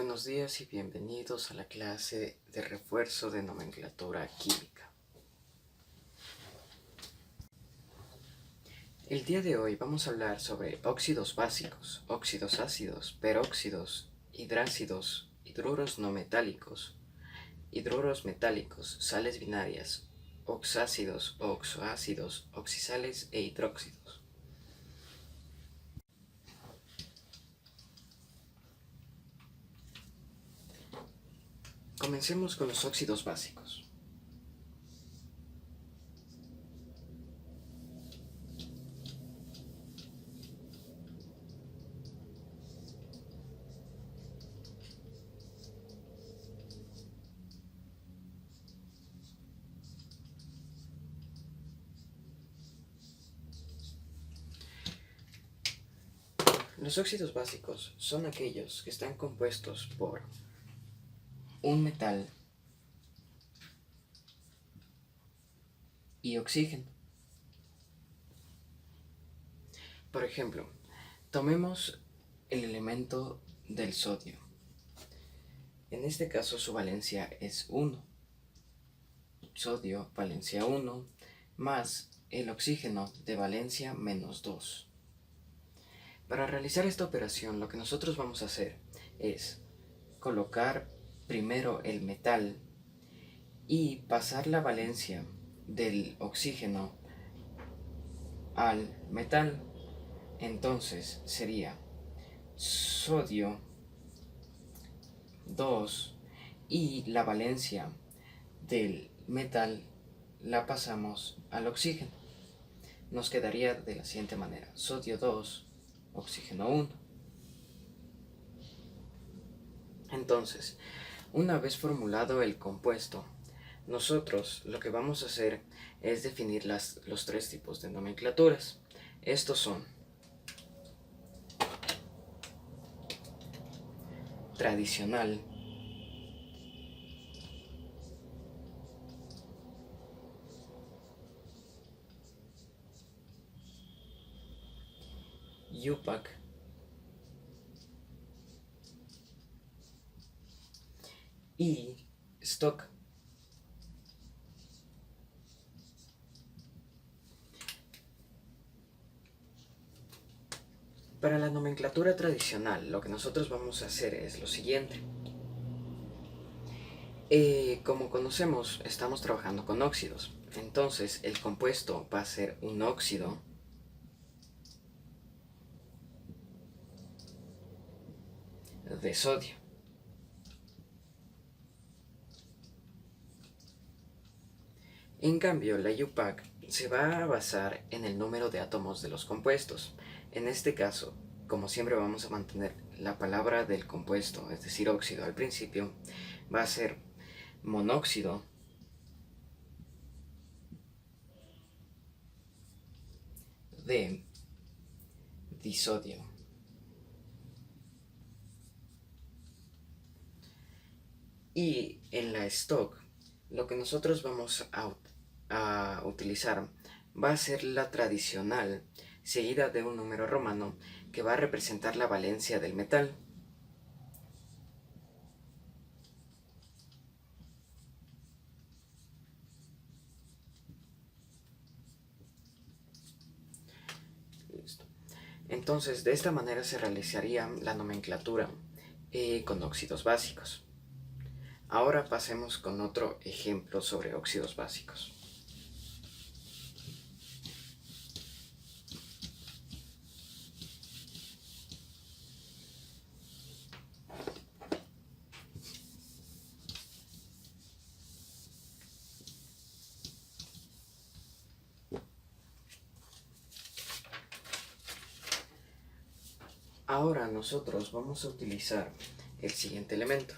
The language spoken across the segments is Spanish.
Buenos días y bienvenidos a la clase de refuerzo de nomenclatura química. El día de hoy vamos a hablar sobre óxidos básicos, óxidos ácidos, peróxidos, hidrácidos, hidruros no metálicos, hidruros metálicos, sales binarias, oxácidos o oxoácidos, oxisales e hidróxidos. Comencemos con los óxidos básicos. Los óxidos básicos son aquellos que están compuestos por un metal y oxígeno. Por ejemplo, tomemos el elemento del sodio. En este caso su valencia es 1. Sodio, valencia 1, más el oxígeno de valencia menos 2. Para realizar esta operación, lo que nosotros vamos a hacer es colocar primero el metal y pasar la valencia del oxígeno al metal. Entonces sería sodio 2 y la valencia del metal la pasamos al oxígeno. Nos quedaría de la siguiente manera: sodio 2, oxígeno 1. Entonces, una vez formulado el compuesto, nosotros lo que vamos a hacer es definir los tres tipos de nomenclaturas. Estos son tradicional, IUPAC y stock. Para la nomenclatura tradicional, lo que nosotros vamos a hacer es lo siguiente. Como conocemos, estamos trabajando con óxidos. Entonces, el compuesto va a ser un óxido de sodio. En cambio, la IUPAC se va a basar en el número de átomos de los compuestos. En este caso, como siempre vamos a mantener la palabra del compuesto, es decir, óxido al principio, va a ser monóxido de disodio. Y en la stock, lo que nosotros vamos a utilizar va a ser la tradicional, seguida de un número romano que va a representar la valencia del metal. Listo. Entonces, de esta manera se realizaría la nomenclatura con óxidos básicos. Ahora pasemos con otro ejemplo sobre óxidos básicos. Ahora nosotros vamos a utilizar el siguiente elemento,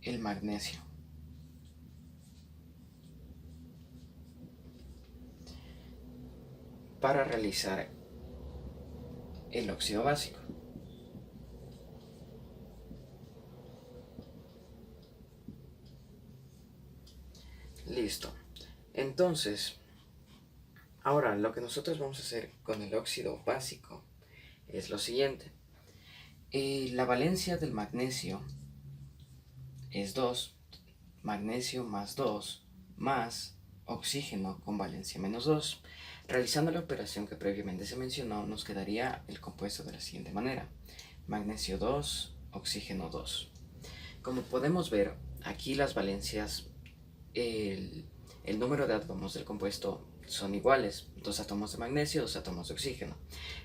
el magnesio. Para realizar el óxido básico. Listo. Entonces, ahora lo que nosotros vamos a hacer con el óxido básico es lo siguiente. La valencia del magnesio es 2, magnesio más 2, más oxígeno con valencia menos 2. Realizando la operación que previamente se mencionó, nos quedaría el compuesto de la siguiente manera: magnesio 2, oxígeno 2. Como podemos ver, aquí las valencias, el número de átomos del compuesto son iguales: 2 átomos de magnesio, 2 átomos de oxígeno.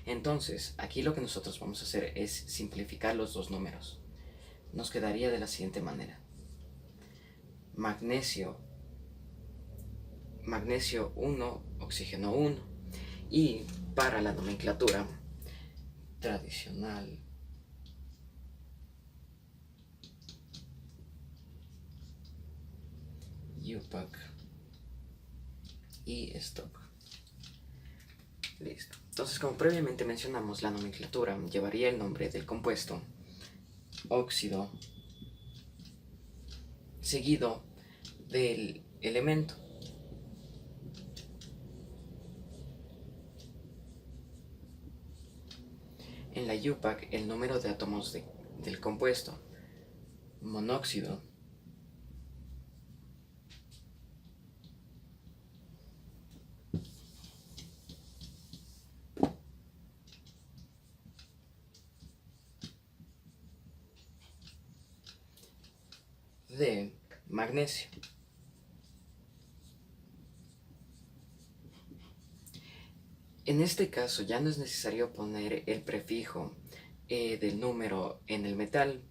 Entonces, aquí lo que nosotros vamos a hacer es simplificar los dos números. Nos quedaría de la siguiente manera: magnesio 1, oxígeno 1. Y para la nomenclatura tradicional, UPAC y stock. Listo. Entonces, como previamente mencionamos, la nomenclatura llevaría el nombre del compuesto, óxido, seguido del elemento. En la UPAC, el número de átomos del compuesto, monóxido, de magnesio. En este caso ya no es necesario poner el prefijo del número en el metal,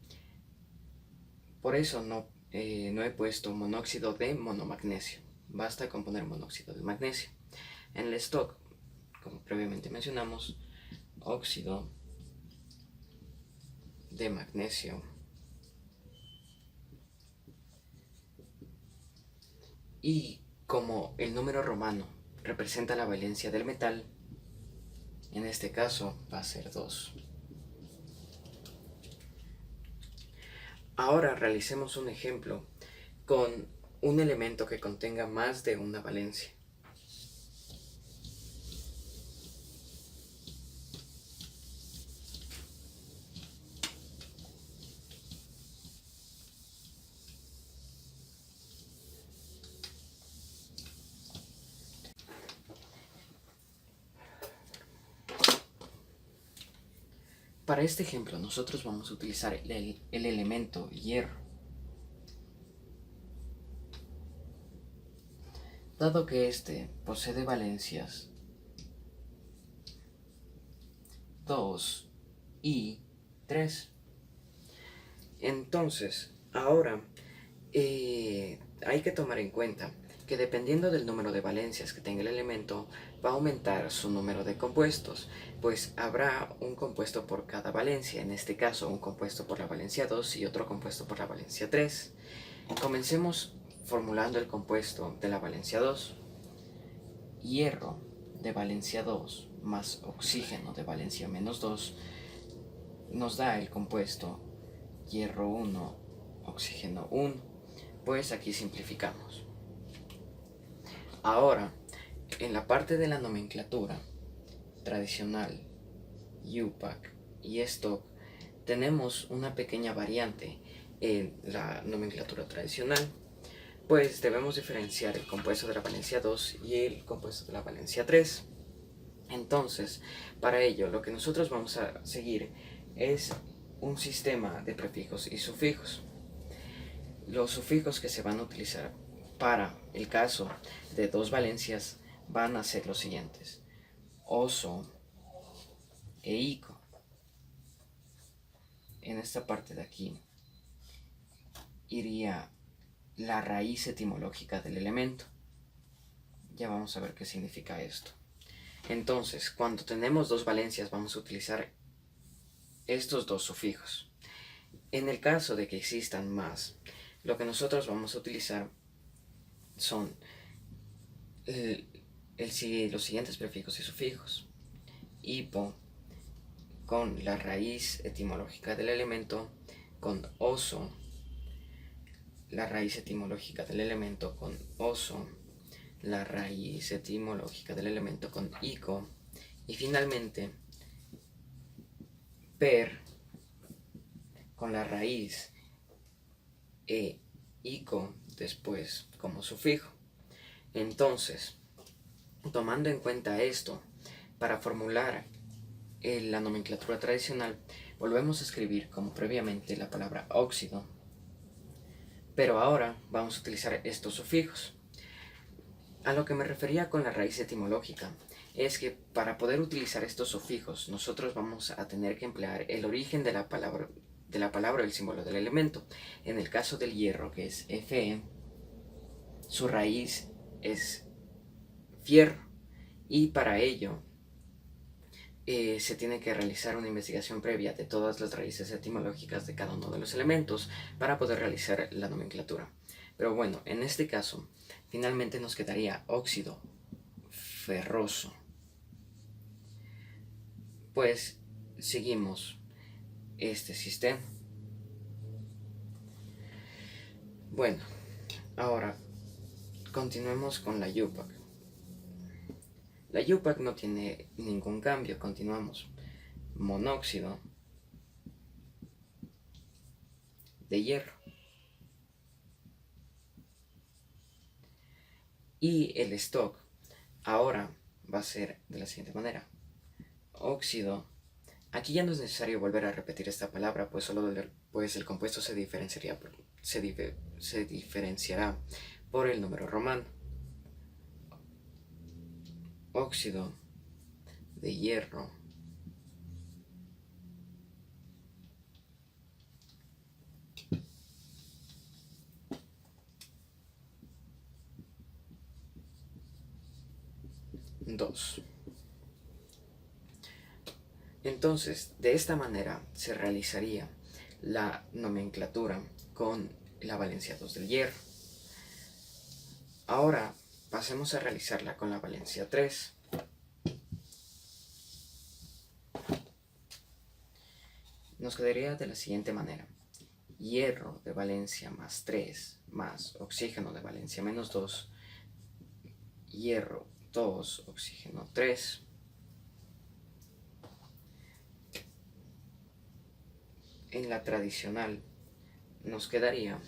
por eso no he puesto monóxido de monomagnesio, basta con poner monóxido de magnesio. En el stock, como previamente mencionamos, óxido de magnesio y como el número romano representa la valencia del metal, en este caso va a ser 2. Ahora realicemos un ejemplo con un elemento que contenga más de una valencia. Para este ejemplo nosotros vamos a utilizar el elemento hierro. Dado que este posee valencias 2 y 3, entonces ahora hay que tomar en cuenta que dependiendo del número de valencias que tenga el elemento, va a aumentar su número de compuestos, pues habrá un compuesto por cada valencia, en este caso un compuesto por la valencia 2 y otro compuesto por la valencia 3. Comencemos formulando el compuesto de la valencia 2. Hierro de valencia 2 más oxígeno de valencia menos 2 nos da el compuesto hierro 1, oxígeno 1, pues aquí simplificamos. Ahora, en la parte de la nomenclatura tradicional, UPAC y stock, tenemos una pequeña variante en la nomenclatura tradicional, pues debemos diferenciar el compuesto de la valencia 2 y el compuesto de la valencia 3. Entonces, para ello, lo que nosotros vamos a seguir es un sistema de prefijos y sufijos. Los sufijos que se van a utilizar para el caso de dos valencias van a ser los siguientes: oso e ico. En esta parte de aquí iría la raíz etimológica del elemento. Ya vamos a ver qué significa esto. Entonces, cuando tenemos dos valencias vamos a utilizar estos dos sufijos. En el caso de que existan más, lo que nosotros vamos a utilizar son los siguientes prefijos y sufijos: hipo con la raíz etimológica del elemento, con oso, la raíz etimológica del elemento con oso, la raíz etimológica del elemento con ico, y finalmente per con la raíz ico después como sufijo. Entonces, tomando en cuenta esto, para formular la nomenclatura tradicional, volvemos a escribir como previamente la palabra óxido, pero ahora vamos a utilizar estos sufijos. A lo que me refería con la raíz etimológica es que para poder utilizar estos sufijos nosotros vamos a tener que emplear el origen de la palabra o el símbolo del elemento. En el caso del hierro, que es Fe, su raíz es fierro, y para ello se tiene que realizar una investigación previa de todas las raíces etimológicas de cada uno de los elementos para poder realizar la nomenclatura. Pero bueno, en este caso, finalmente nos quedaría óxido ferroso. Pues seguimos este sistema. Bueno, ahora continuemos con la UPAC. La UPAC no tiene ningún cambio, continuamos. Monóxido de hierro. Y el stock ahora va a ser de la siguiente manera. Óxido. Aquí ya no es necesario volver a repetir esta palabra, pues el compuesto se diferenciará por el número romano. Óxido de hierro. Dos. Entonces, de esta manera se realizaría la nomenclatura con la valencia 2 del hierro. Ahora pasemos a realizarla con la valencia 3. Nos quedaría de la siguiente manera. Hierro de valencia más 3 más oxígeno de valencia menos 2. Hierro 2, oxígeno 3. En la tradicional nos quedaría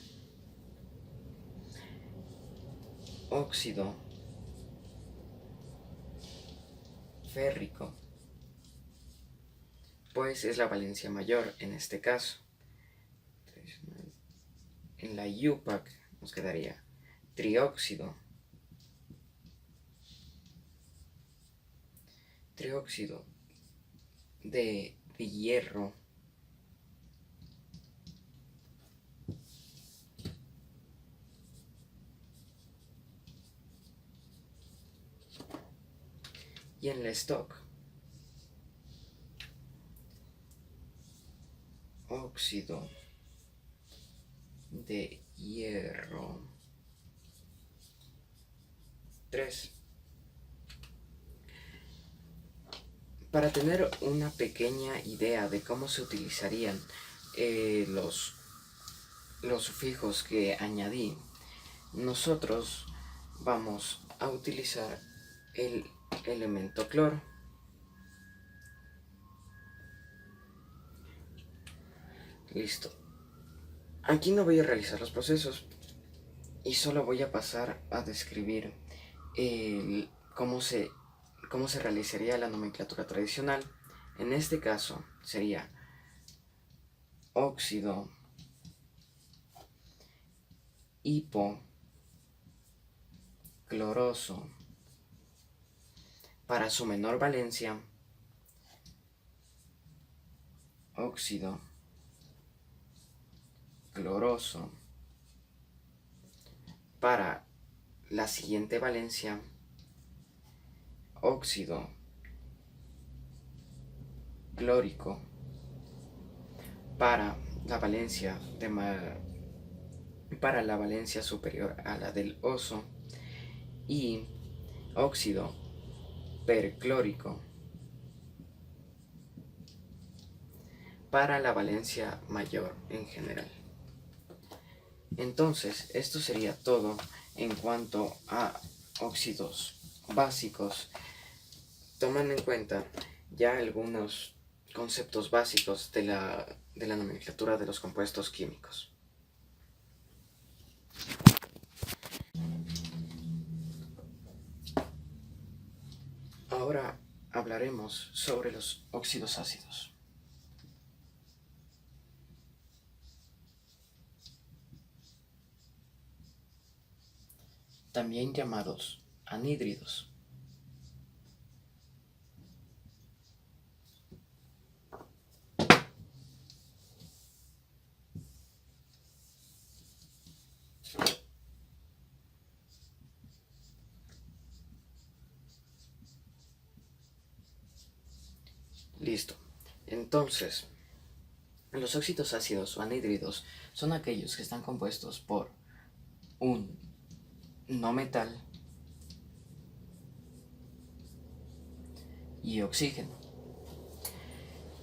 óxido férrico, pues es la valencia mayor en este caso. En la UPAC nos quedaría trióxido de hierro y en la stock óxido de hierro 3. Para tener una pequeña idea de cómo se utilizarían los sufijos que añadí, nosotros vamos a utilizar el elemento cloro. Listo. Aquí no voy a realizar los procesos y solo voy a pasar a describir cómo se realizaría la nomenclatura tradicional. En este caso sería óxido hipocloroso para su menor valencia, óxido cloroso para la siguiente valencia, óxido clórico para la valencia superior a la del oso, y óxido perclórico para la valencia mayor en general. Entonces, esto sería todo en cuanto a óxidos básicos. Toman en cuenta ya algunos conceptos básicos de la de la nomenclatura de los compuestos químicos. Ahora hablaremos sobre los óxidos ácidos. También llamados anhídridos. Listo. Entonces, los óxidos ácidos o anhídridos son aquellos que están compuestos por un no metal y oxígeno.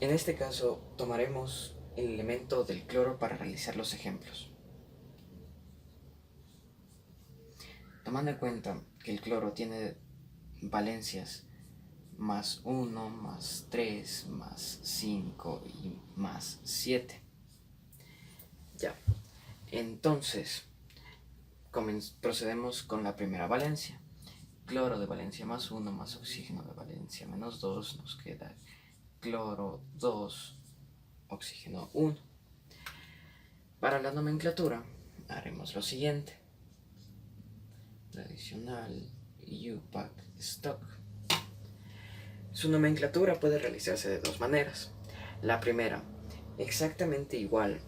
En este caso, tomaremos el elemento del cloro para realizar los ejemplos. Tomando en cuenta que el cloro tiene valencias más 1, más 3, más 5 y más 7. Ya, entonces procedemos con la primera valencia. Cloro de valencia más 1 más oxígeno de valencia menos 2, nos queda cloro 2, oxígeno 1. Para la nomenclatura haremos lo siguiente. Tradicional, U-Pack, Stock. Su nomenclatura puede realizarse de dos maneras. La primera, exactamente igual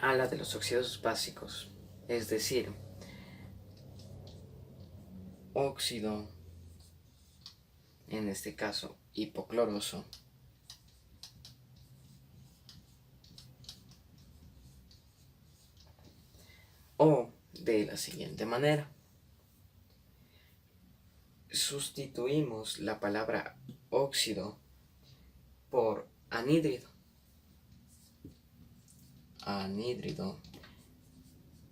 a la de los óxidos básicos, es decir, óxido, en este caso hipocloroso, o de la siguiente manera. Sustituimos la palabra óxido por anhídrido. Anhídrido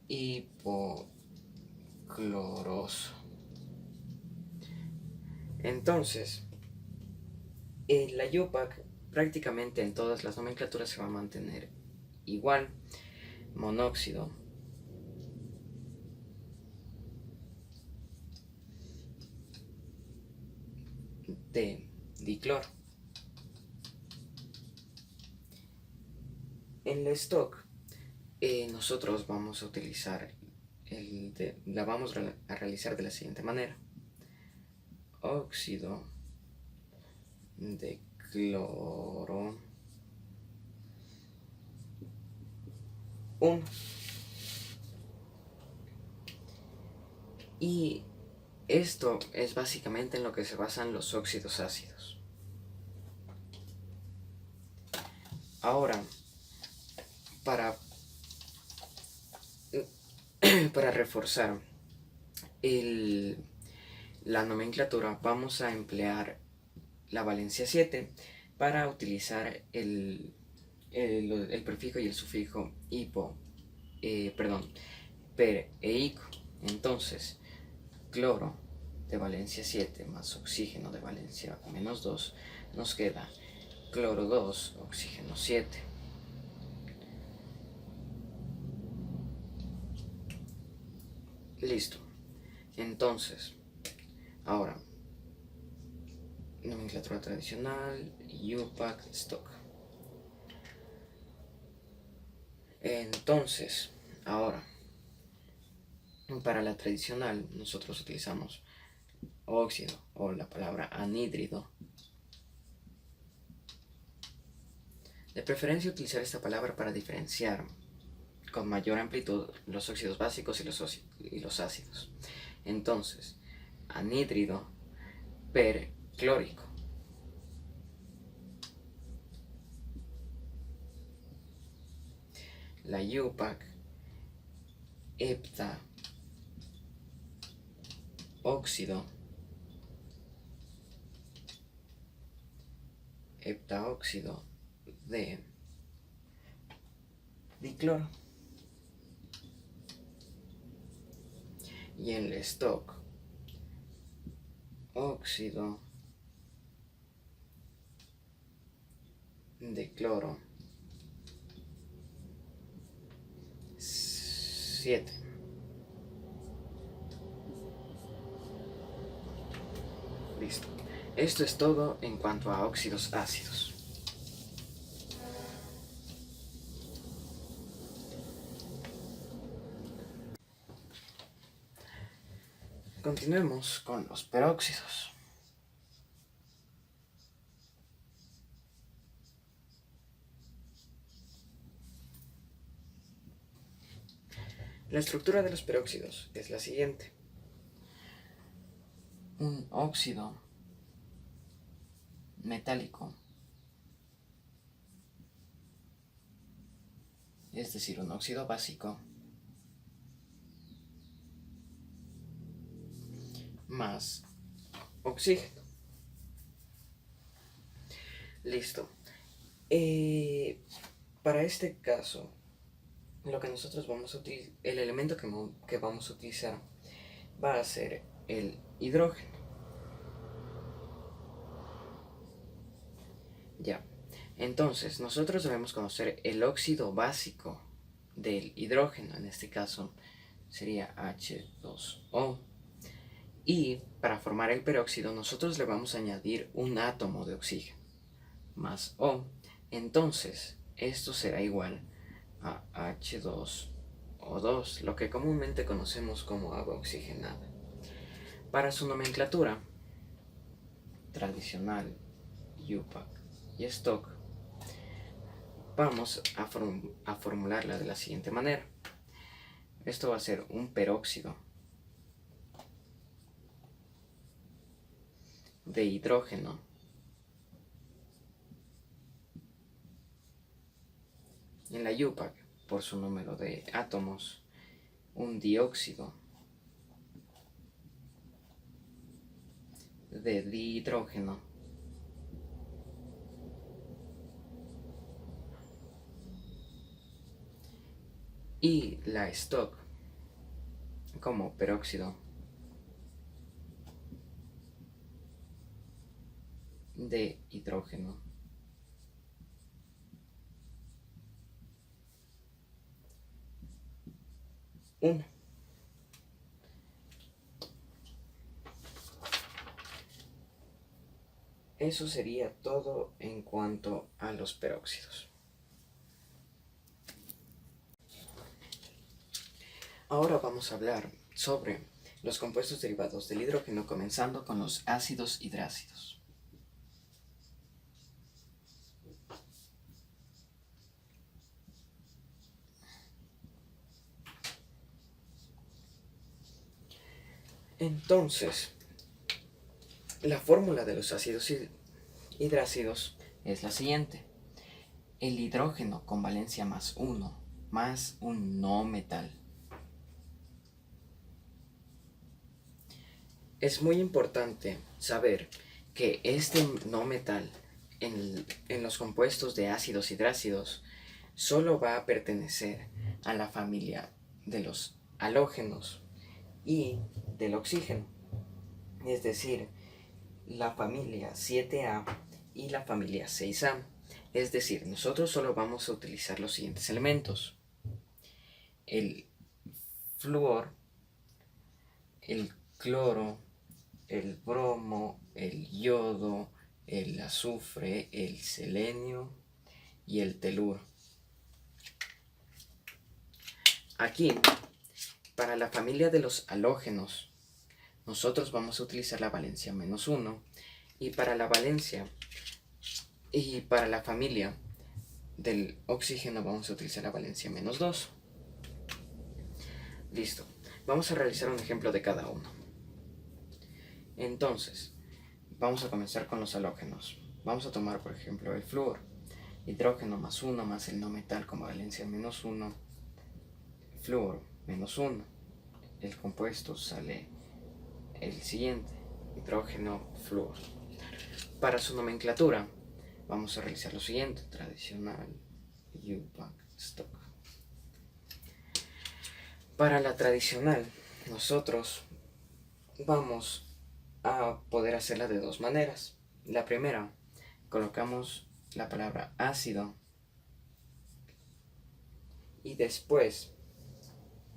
hipocloroso. Entonces, la U-Pack prácticamente en todas las nomenclaturas se va a mantener igual. Monóxido de dicloro. En la stock nosotros vamos a utilizar la vamos a realizar de la siguiente manera. Óxido de cloro 1. Y esto es básicamente en lo que se basan los óxidos ácidos. Ahora, para reforzar la nomenclatura, vamos a emplear la valencia 7 para utilizar el prefijo y el sufijo per e ico. Entonces, cloro de valencia 7 más oxígeno de valencia menos 2, nos queda cloro 2, oxígeno 7. Listo. Entonces, ahora, nomenclatura tradicional, U-Pack, Stock. Entonces, ahora, para la tradicional, nosotros utilizamos óxido o la palabra anhídrido. De preferencia utilizar esta palabra para diferenciar con mayor amplitud los óxidos básicos y los ácidos. Entonces, anhídrido perclórico. La U-Pack heptaóxido de dicloro. Y en el stock, óxido de cloro 7. Listo. Esto es todo en cuanto a óxidos ácidos. Continuemos con los peróxidos. La estructura de los peróxidos es la siguiente. Un óxido metálico, es decir, un óxido básico, más oxígeno. Listo. Para este caso, lo que nosotros vamos a utilizar, el elemento que vamos a utilizar va a ser el hidrógeno. Ya. Entonces, nosotros debemos conocer el óxido básico del hidrógeno, en este caso sería H2O. Y para formar el peróxido, nosotros le vamos a añadir un átomo de oxígeno más O. Entonces, esto será igual a H2O2, lo que comúnmente conocemos como agua oxigenada. Para su nomenclatura tradicional, IUPAC y Stock, vamos a formularla de la siguiente manera. Esto va a ser un peróxido de hidrógeno en la IUPAC, por su número de átomos, un dióxido de dihidrógeno y la Stock como peróxido de hidrógeno. Uno. Eso sería todo en cuanto a los peróxidos. Ahora vamos a hablar sobre los compuestos derivados del hidrógeno, comenzando con los ácidos hidrácidos. Entonces, la fórmula de los ácidos hidrácidos es la siguiente. El hidrógeno con valencia más 1 más un no metal. Es muy importante saber que este no metal en los compuestos de ácidos hidrácidos solo va a pertenecer a la familia de los halógenos y del oxígeno, es decir, la familia 7A y la familia 6A. Es decir, nosotros solo vamos a utilizar los siguientes elementos: el flúor, el cloro, el bromo, el yodo, el azufre, el selenio y el teluro. Aquí, para la familia de los halógenos, nosotros vamos a utilizar la valencia menos 1, y para la familia del oxígeno vamos a utilizar la valencia menos 2. Listo. Vamos a realizar un ejemplo de cada uno. Entonces, vamos a comenzar con los halógenos. Vamos a tomar, por ejemplo, el flúor. Hidrógeno más 1 más el no metal como valencia menos 1. Flúor menos 1. El compuesto sale el siguiente: hidrógeno, flúor. Para su nomenclatura, vamos a realizar lo siguiente: tradicional, IUPAC, Stock. Para la tradicional, nosotros vamos a poder hacerla de dos maneras. La primera, colocamos la palabra ácido y después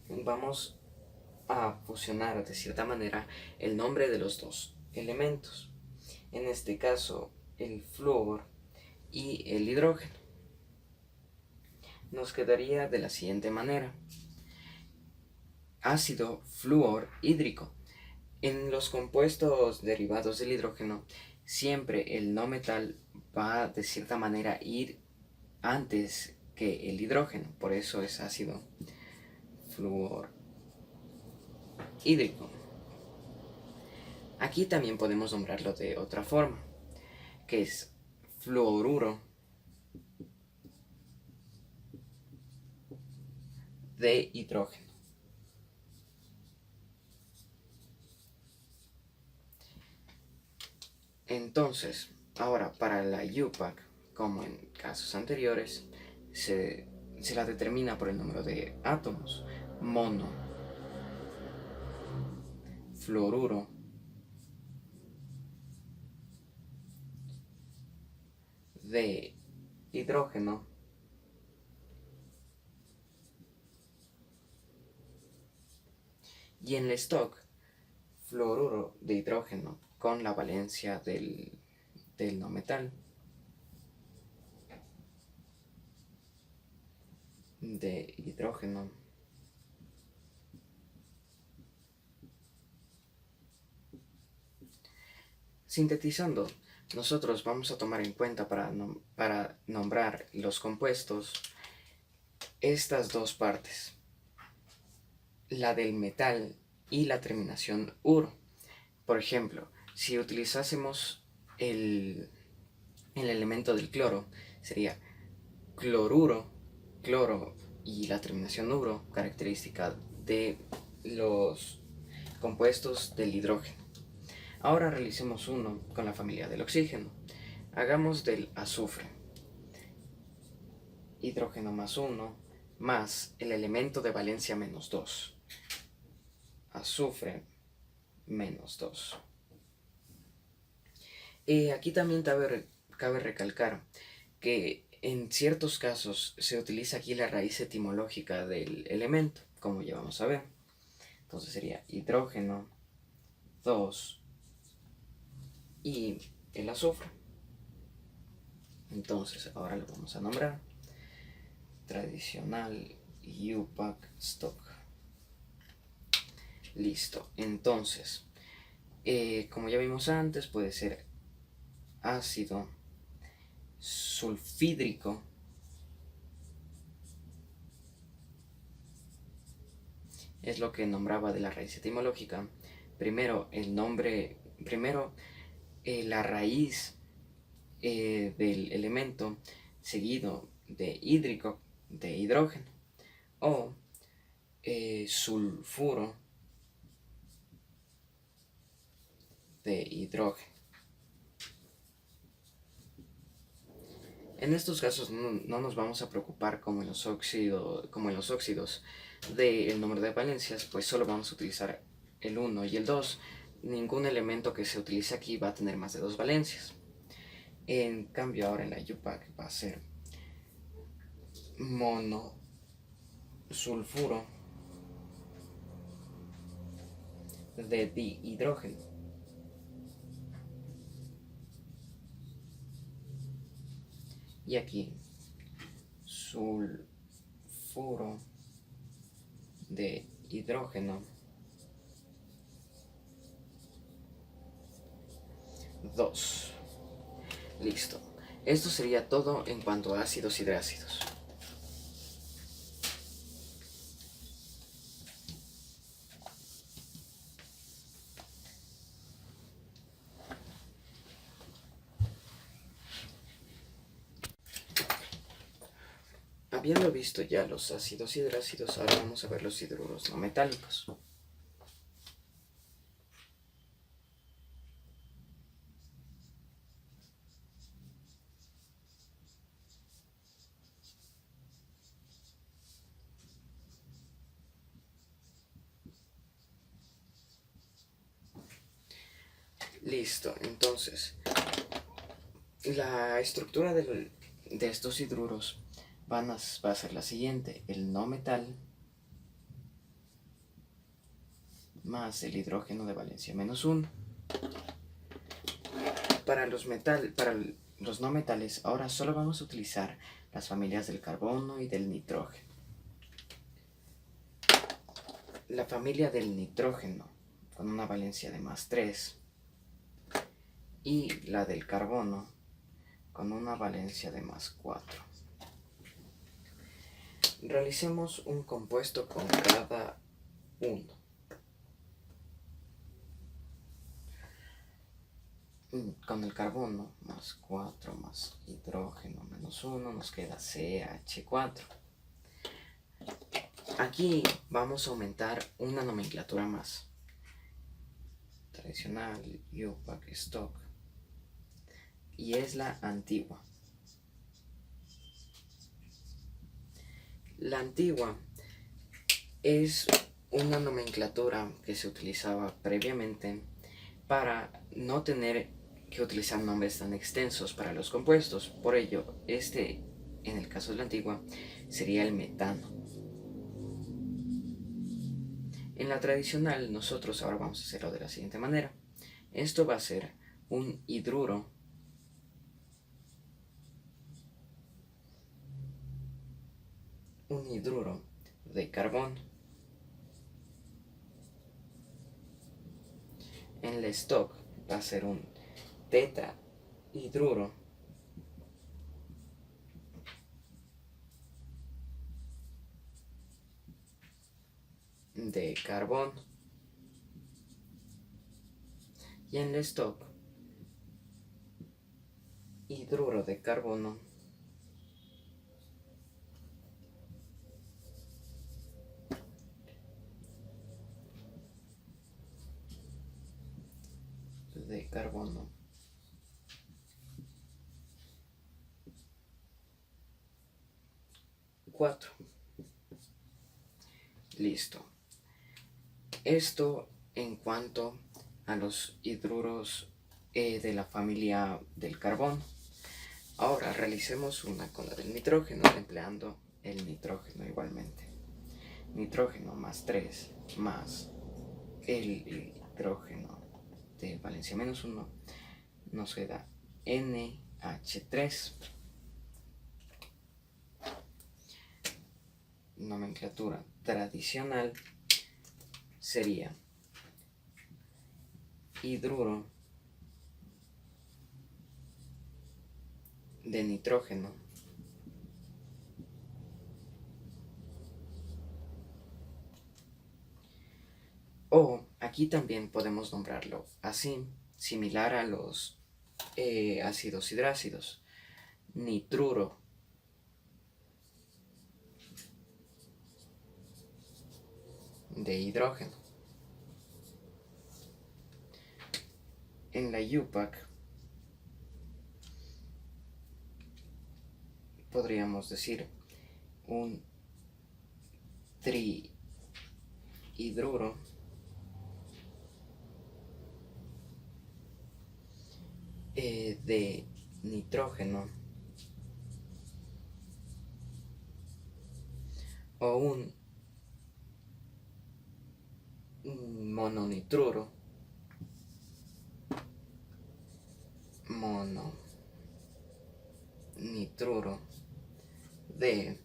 vamos a fusionar de cierta manera el nombre de los dos elementos. En este caso, el flúor y el hidrógeno. Nos quedaría de la siguiente manera: ácido flúor hídrico. En los compuestos derivados del hidrógeno, siempre el no metal va de cierta manera a ir antes que el hidrógeno, por eso es ácido flúor hídrico. Aquí también podemos nombrarlo de otra forma, que es fluoruro de hidrógeno. Entonces, ahora para la UPAC, como en casos anteriores, se la determina por el número de átomos: mono, fluoruro, de hidrógeno, y en el stock, fluoruro de hidrógeno con la valencia del no metal, de hidrógeno, sintetizando. Nosotros vamos a tomar en cuenta para nombrar los compuestos estas dos partes: la del metal y la terminación uro. Por ejemplo, si utilizásemos el elemento del cloro, sería cloruro, cloro y la terminación uro, característica de los compuestos del hidrógeno. Ahora realicemos uno con la familia del oxígeno. Hagamos del azufre: hidrógeno más 1 más el elemento de valencia menos 2. Azufre menos 2. Aquí también cabe recalcar que en ciertos casos se utiliza aquí la raíz etimológica del elemento, como ya vamos a ver. Entonces sería hidrógeno 2 y el azufre. Entonces ahora lo vamos a nombrar tradicional UPAC stock. Listo. Entonces, como ya vimos antes, puede ser ácido sulfídrico es lo que nombraba de la raíz etimológica. Primero la raíz del elemento, seguido de hídrico, de hidrógeno, o sulfuro de hidrógeno. En estos casos no nos vamos a preocupar como en los óxidos del número de valencias, pues solo vamos a utilizar el 1 y el 2. Ningún elemento que se utilice aquí va a tener más de 2 valencias. En cambio ahora en la UPAC va a ser monosulfuro de dihidrógeno. Y aquí sulfuro de hidrógeno 2. Listo. Esto sería todo en cuanto a ácidos y hidrácidos. Habiendo visto ya los ácidos y hidrácidos, ahora vamos a ver los hidruros no metálicos. Listo, entonces, la estructura de estos hidruros va a ser la siguiente: el no metal más el hidrógeno de valencia -1. Para los no metales, ahora solo vamos a utilizar las familias del carbono y del nitrógeno. La familia del nitrógeno con una valencia de +3 y la del carbono con una valencia de +4. Realicemos un compuesto con cada uno. Con el carbono +4 más hidrógeno -1 nos queda CH4. Aquí vamos a aumentar una nomenclatura más. Tradicional, IUPAC, stock. Y es la antigua. La antigua es una nomenclatura que se utilizaba previamente para no tener que utilizar nombres tan extensos para los compuestos. Por ello, en el caso de la antigua, sería el metano. En la tradicional, nosotros ahora vamos a hacerlo de la siguiente manera. Esto va a ser un hidruro de carbón. En la stock va a ser un tetrahidruro de carbón. Y en la stock, hidruro de carbono de carbono 4. Listo. Esto en cuanto a los hidruros de la familia del carbón. Ahora realicemos una con la del nitrógeno, empleando el nitrógeno igualmente. Nitrógeno +3 más el hidrógeno de valencia -1 nos queda NH3. Nomenclatura tradicional sería hidruro de nitrógeno o aquí también podemos nombrarlo así, similar a los ácidos hidrácidos, nitruro de hidrógeno. En la IUPAC podríamos decir un trihidruro de nitrógeno o un mononitruro de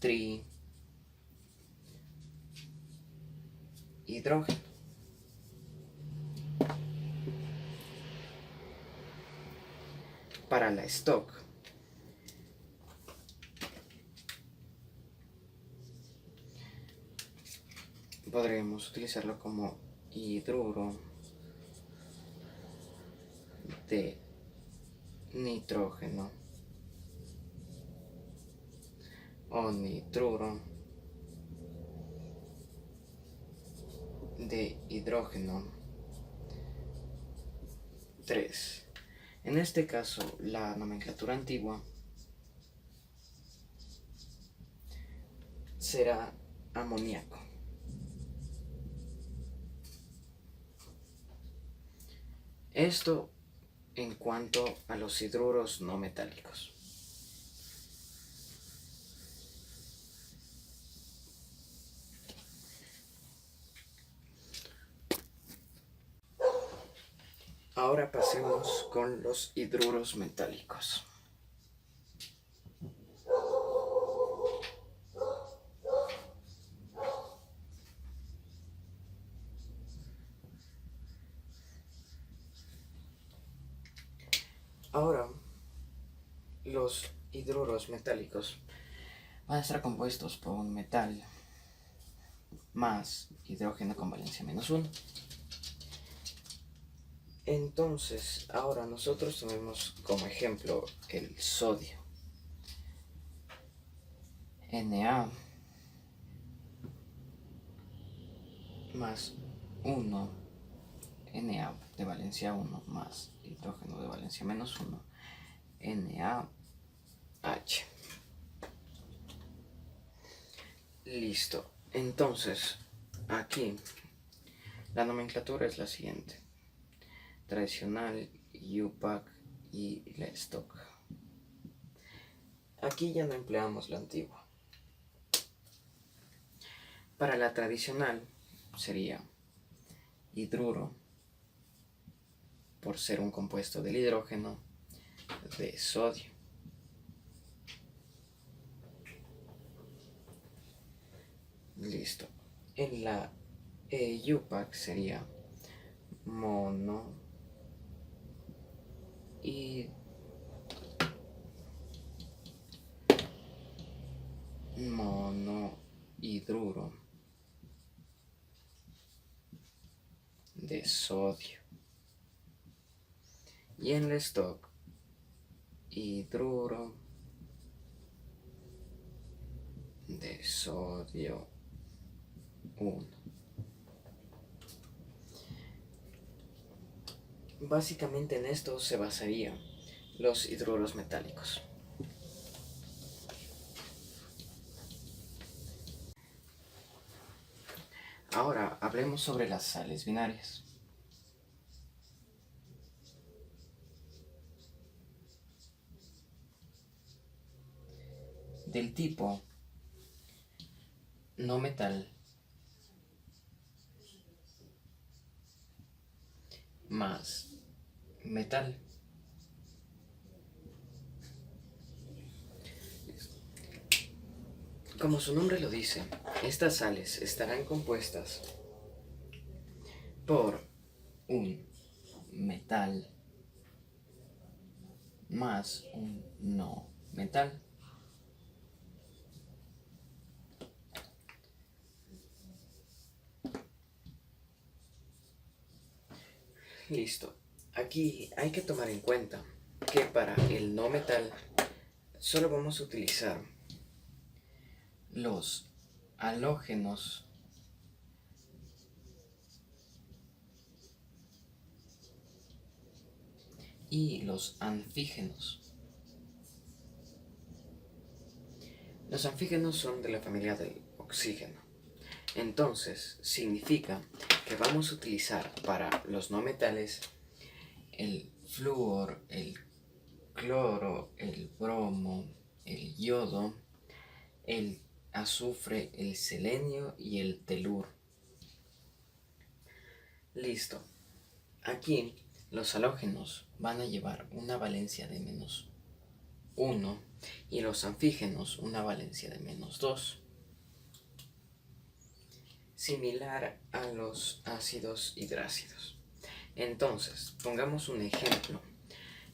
trihidrógeno. Para la stock podríamos utilizarlo como hidruro de nitrógeno o nitruro de hidrógeno 3. En este caso, la nomenclatura antigua será amoníaco. Esto en cuanto a los hidruros no metálicos. Ahora pasemos con los hidruros metálicos. Ahora, los hidruros metálicos van a estar compuestos por un metal más hidrógeno con valencia -1. Entonces, ahora nosotros tomemos como ejemplo el sodio. Na más 1, Na de valencia 1 más hidrógeno de valencia -1, NaH. Listo. Entonces, aquí la nomenclatura es la siguiente: tradicional, U-Pack y la stock. Aquí ya no empleamos la antigua. Para la tradicional sería hidruro, por ser un compuesto del hidrógeno de sodio. Listo. En la U-Pack sería mono y monohidruro de sodio. Y en la stock, hidruro de sodio 1. Básicamente en esto se basarían los hidruros metálicos. Ahora hablemos sobre las sales binarias. Del tipo no metal más metal. Como su nombre lo dice, estas sales estarán compuestas por un metal más un no metal. Listo. Aquí hay que tomar en cuenta que para el no metal solo vamos a utilizar los halógenos y los anfígenos. Los anfígenos son de la familia del oxígeno. Entonces, significa que vamos a utilizar para los no metales el flúor, el cloro, el bromo, el yodo, el azufre, el selenio y el telur. Listo. Aquí los halógenos van a llevar una valencia de -1 y los anfígenos una valencia de -2. Similar a los ácidos hidrácidos. Entonces, pongamos un ejemplo.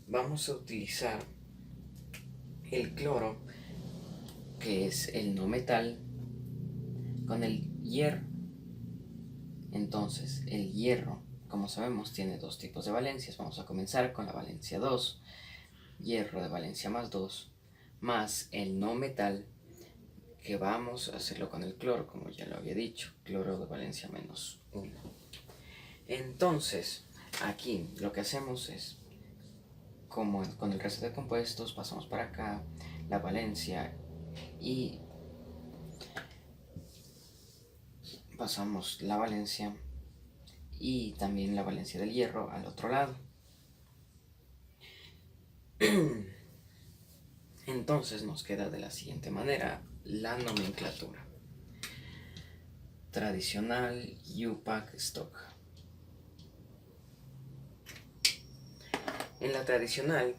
Vamos a utilizar el cloro, que es el no metal, con el hierro. Entonces, el hierro, como sabemos, tiene dos tipos de valencias. Vamos a comenzar con la valencia 2, hierro de valencia +2, más el no metal, que vamos a hacerlo con el cloro, como ya lo había dicho, cloro de valencia -1. Entonces, aquí lo que hacemos es, como con el resto de compuestos, pasamos para acá la valencia y pasamos la valencia y también la valencia del hierro al otro lado. Entonces nos queda de la siguiente manera la nomenclatura: tradicional, U-Pack, stock. En la tradicional,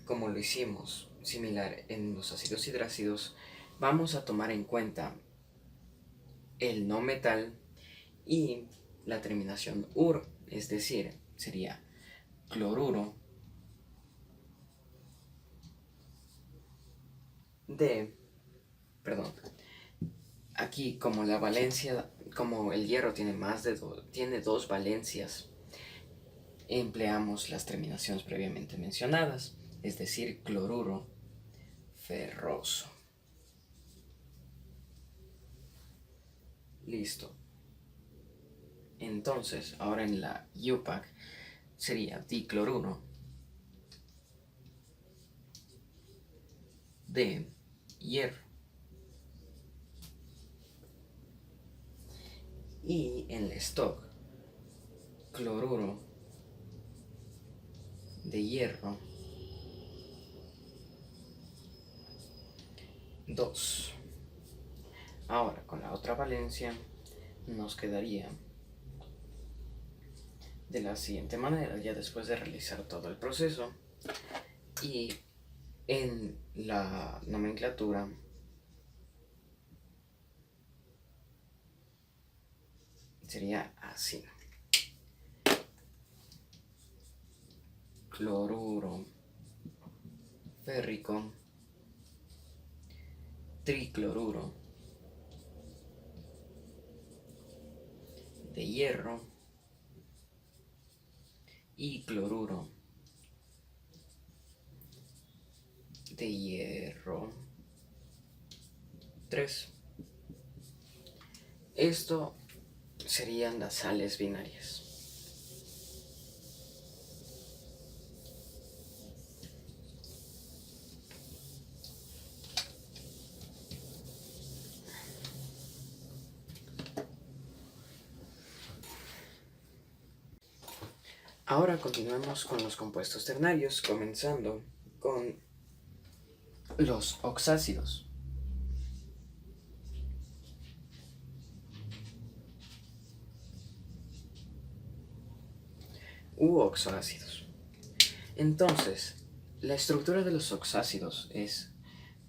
como lo hicimos similar en los ácidos hidrácidos, vamos a tomar en cuenta el no metal y la terminación uro, es decir, sería cloruro de, perdón, aquí como la valencia, como el hierro tiene tiene dos valencias, empleamos las terminaciones previamente mencionadas, es decir, cloruro ferroso. Listo. Entonces, ahora en la UPAC sería dicloruro de hierro. Y en la stock, cloruro de hierro 2. Ahora, con la otra valencia, nos quedaría de la siguiente manera, ya después de realizar todo el proceso. Y en la nomenclatura sería así: cloruro férrico, tricloruro de hierro y cloruro de hierro 3. Esto serían las sales binarias. Ahora continuamos con los compuestos ternarios, comenzando con los oxácidos. U oxoácidos. Entonces, la estructura de los oxácidos es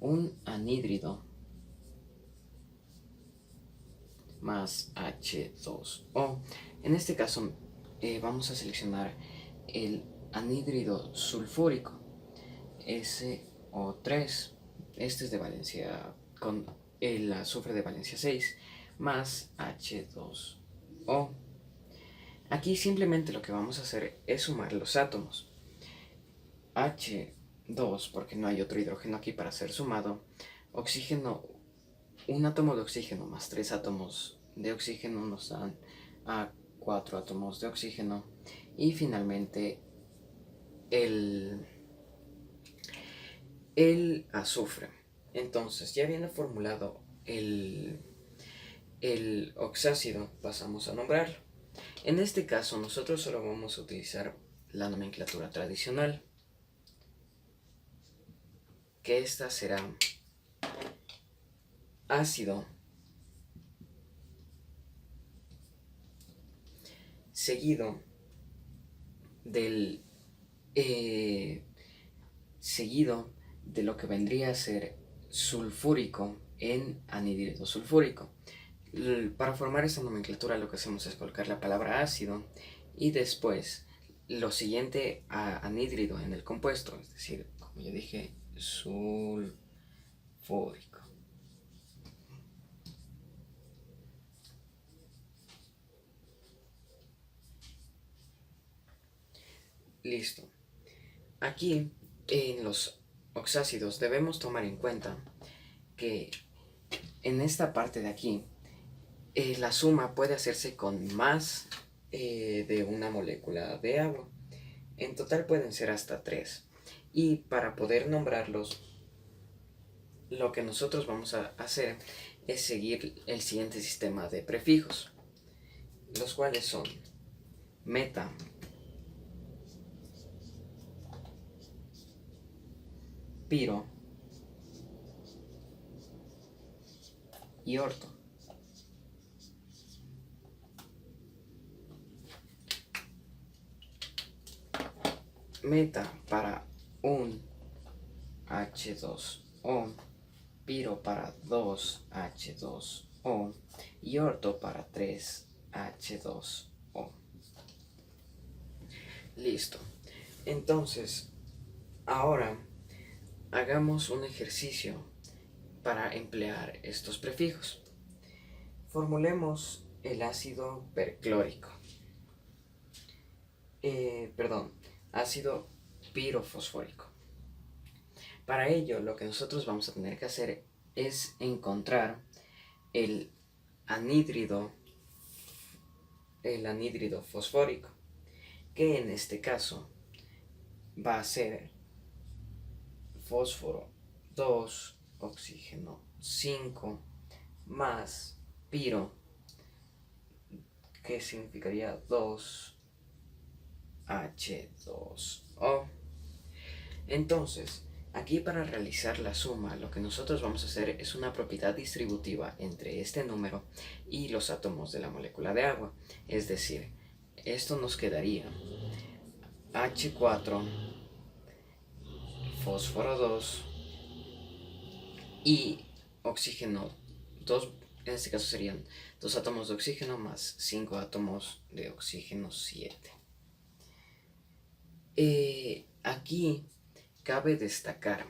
un anhídrido más H2O. En este caso vamos a seleccionar el anhídrido sulfúrico SO3. Este es de valencia con el azufre de valencia 6 más H2O. Aquí simplemente lo que vamos a hacer es sumar los átomos. H2, porque no hay otro hidrógeno aquí para ser sumado. Oxígeno, un átomo de oxígeno más 3 átomos de oxígeno nos dan a 4 átomos de oxígeno. Y finalmente el azufre. Entonces, ya habiendo formulado el oxácido, pasamos a nombrarlo. En este caso, nosotros solo vamos a utilizar la nomenclatura tradicional, que esta será ácido seguido de lo que vendría a ser sulfúrico en anhídrido sulfúrico. Para formar esta nomenclatura lo que hacemos es colocar la palabra ácido y después lo siguiente a anhídrido en el compuesto, es decir, como ya dije, sulfúrico. Listo. Aquí en los oxácidos debemos tomar en cuenta que en esta parte de aquí la suma puede hacerse con más de una molécula de agua. En total pueden ser hasta 3. Y para poder nombrarlos, lo que nosotros vamos a hacer es seguir el siguiente sistema de prefijos, los cuales son meta, piro y orto. meta para un H2O, piro para 2H2O y orto para 3H2O. Listo. Entonces, ahora hagamos un ejercicio para emplear estos prefijos. Formulemos el ácido perclórico. Ácido pirofosfórico. Para ello, lo que nosotros vamos a tener que hacer es encontrar el anhídrido fosfórico, que en este caso va a ser fósforo 2, oxígeno 5, más piro, que significaría 2H2O. Entonces, aquí para realizar la suma, lo que nosotros vamos a hacer es una propiedad distributiva entre este número y los átomos de la molécula de agua. Es decir, esto nos quedaría H4, fósforo 2 y oxígeno 2, en este caso serían 2 átomos de oxígeno más 5 átomos de oxígeno 7. Aquí cabe destacar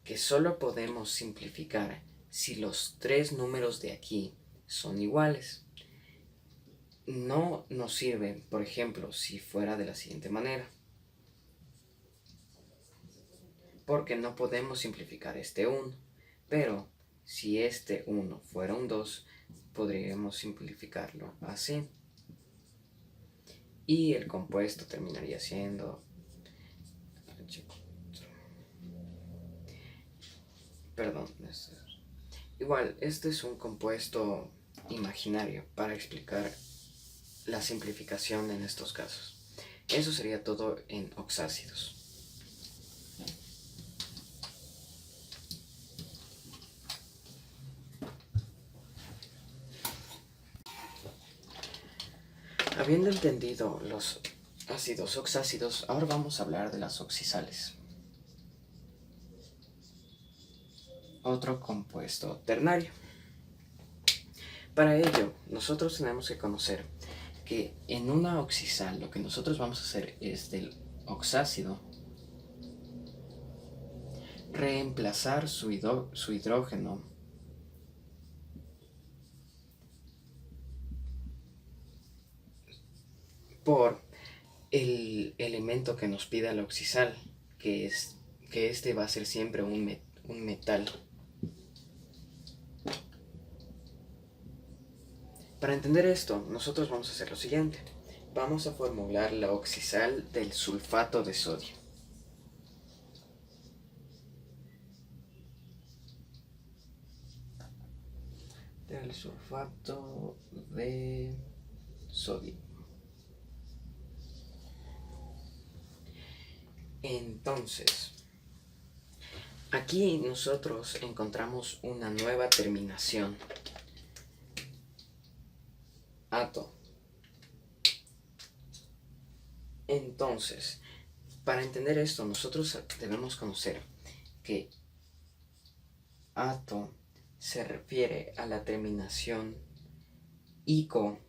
que solo podemos simplificar si los tres números de aquí son iguales. No nos sirve, por ejemplo, si fuera de la siguiente manera, porque no podemos simplificar este 1, pero si este 1 fuera un 2, podríamos simplificarlo así. Y el compuesto terminaría siendo igual, este es un compuesto imaginario para explicar la simplificación en estos casos. Eso sería todo en oxácidos. Habiendo entendido los ácidos oxácidos, ahora vamos a hablar de las oxisales. Otro compuesto ternario. Para ello, nosotros tenemos que conocer que en una oxisal lo que nosotros vamos a hacer es del oxácido reemplazar su hidrógeno por el elemento que nos pida la oxisal, que este va a ser siempre un metal. Para entender esto, nosotros vamos a hacer lo siguiente. Vamos a formular la oxisal del sulfato de sodio. Del sulfato de sodio. Entonces, aquí nosotros encontramos una nueva terminación. Ato. Entonces, para entender esto, nosotros debemos conocer que ato se refiere a la terminación ico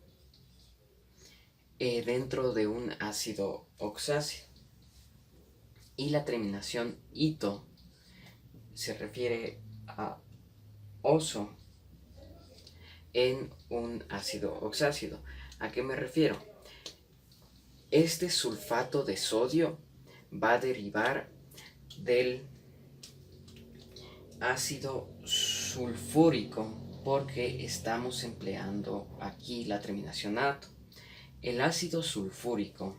dentro de un ácido oxácido, y la terminación ito se refiere a oso en un ácido oxácido. ¿A qué me refiero? Este sulfato de sodio va a derivar del ácido sulfúrico porque estamos empleando aquí la terminación ato. El ácido sulfúrico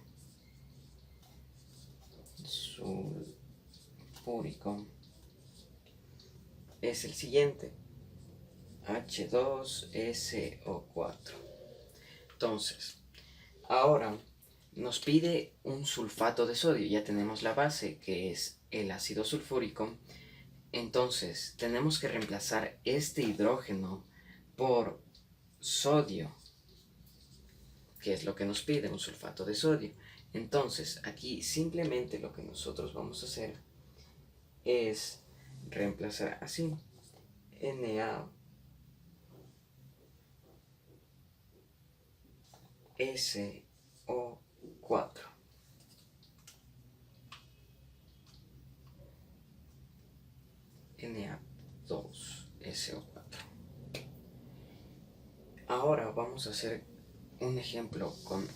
es el siguiente: H2SO4. Entonces, ahora nos pide un sulfato de sodio. Ya tenemos la base, que es el ácido sulfúrico. Entonces, tenemos que reemplazar este hidrógeno por sodio, ¿qué es lo que nos pide? Un sulfato de sodio. Entonces, aquí simplemente lo que nosotros vamos a hacer es reemplazar así NaSO4. Na2SO4. Ahora vamos a hacer un ejemplo con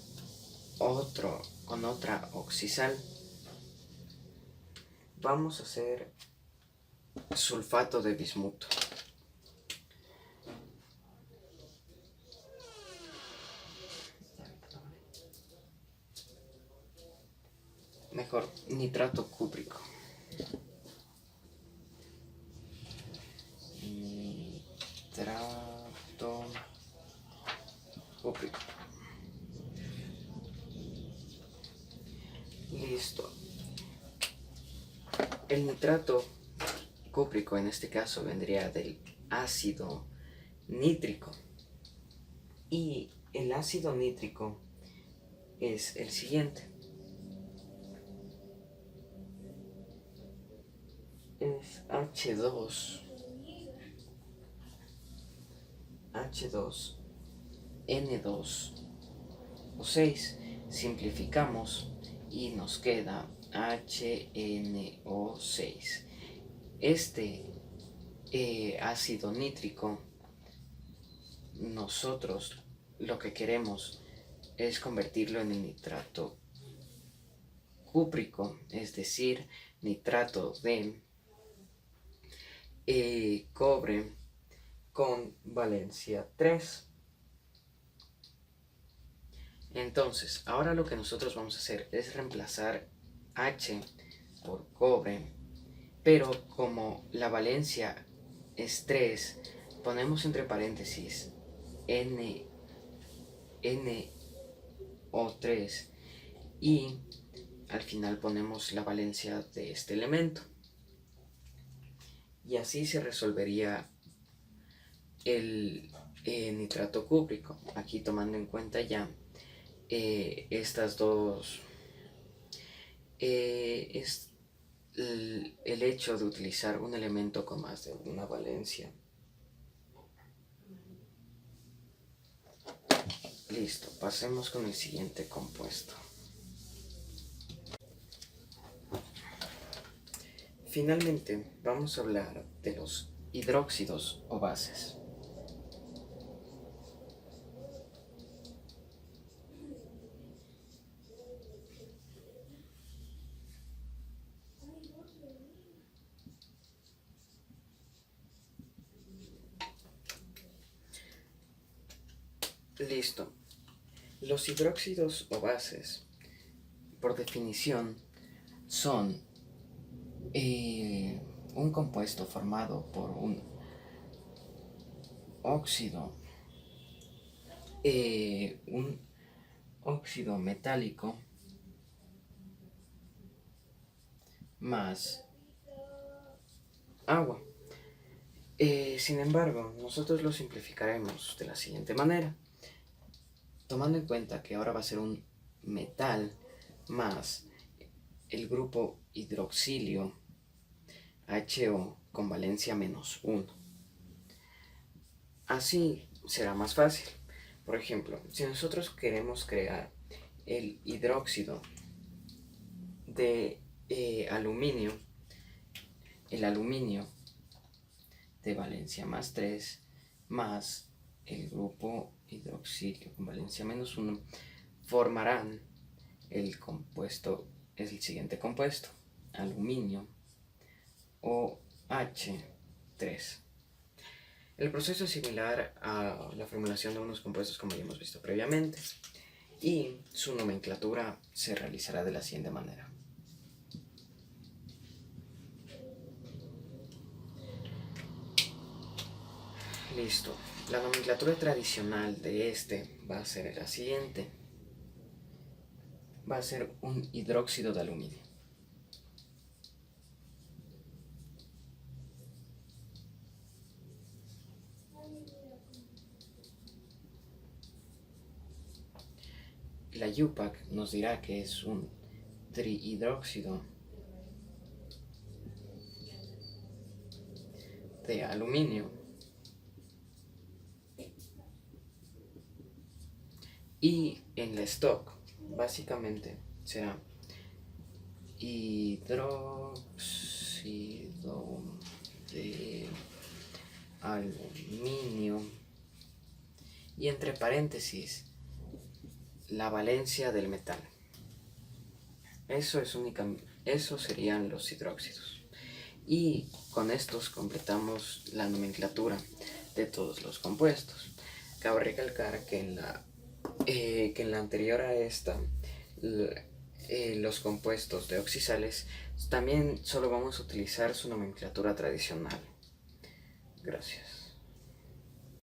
otra oxisal. Vamos a hacer sulfato de bismuto. Mejor, nitrato cúprico. Nitrato cúprico. Listo. El nitrato cúprico en este caso vendría del ácido nítrico. Y el ácido nítrico es el siguiente. Es H2N2O6. Simplificamos y nos queda HNO6. Este ácido nítrico, nosotros lo que queremos es convertirlo en nitrato cúprico, es decir, nitrato de cobre con valencia 3. Entonces, ahora lo que nosotros vamos a hacer es reemplazar H por cobre, pero como la valencia es 3, ponemos entre paréntesis NO3 y al final ponemos la valencia de este elemento. Y así se resolvería el nitrato cúprico. Aquí tomando en cuenta ya estas dos, es el hecho de utilizar un elemento con más de una valencia. Listo, pasemos con el siguiente compuesto. Finalmente, vamos a hablar de los hidróxidos o bases. Listo. Los hidróxidos o bases, por definición, son un compuesto formado por un óxido metálico más agua. Sin embargo, nosotros lo simplificaremos de la siguiente manera, tomando en cuenta que ahora va a ser un metal más el grupo hidroxilio HO con valencia -1. Así será más fácil. Por ejemplo, si nosotros queremos crear el hidróxido de aluminio, el aluminio de valencia +3 más el grupo hidroxilio con valencia -1 formarán el siguiente compuesto, aluminio OH3. El proceso es similar a la formulación de unos compuestos como ya hemos visto previamente, y su nomenclatura se realizará de la siguiente manera. Listo. La nomenclatura tradicional de este va a ser la siguiente. Va a ser un hidróxido de aluminio. la UPAC nos dirá que es un trihidróxido de aluminio. Y en la stock, básicamente, será hidróxido de aluminio y entre paréntesis la valencia del metal. Eso serían los hidróxidos. Y con estos completamos la nomenclatura de todos los compuestos. Cabe recalcar que en la anterior a esta, los compuestos de oxisales, también solo vamos a utilizar su nomenclatura tradicional. Gracias.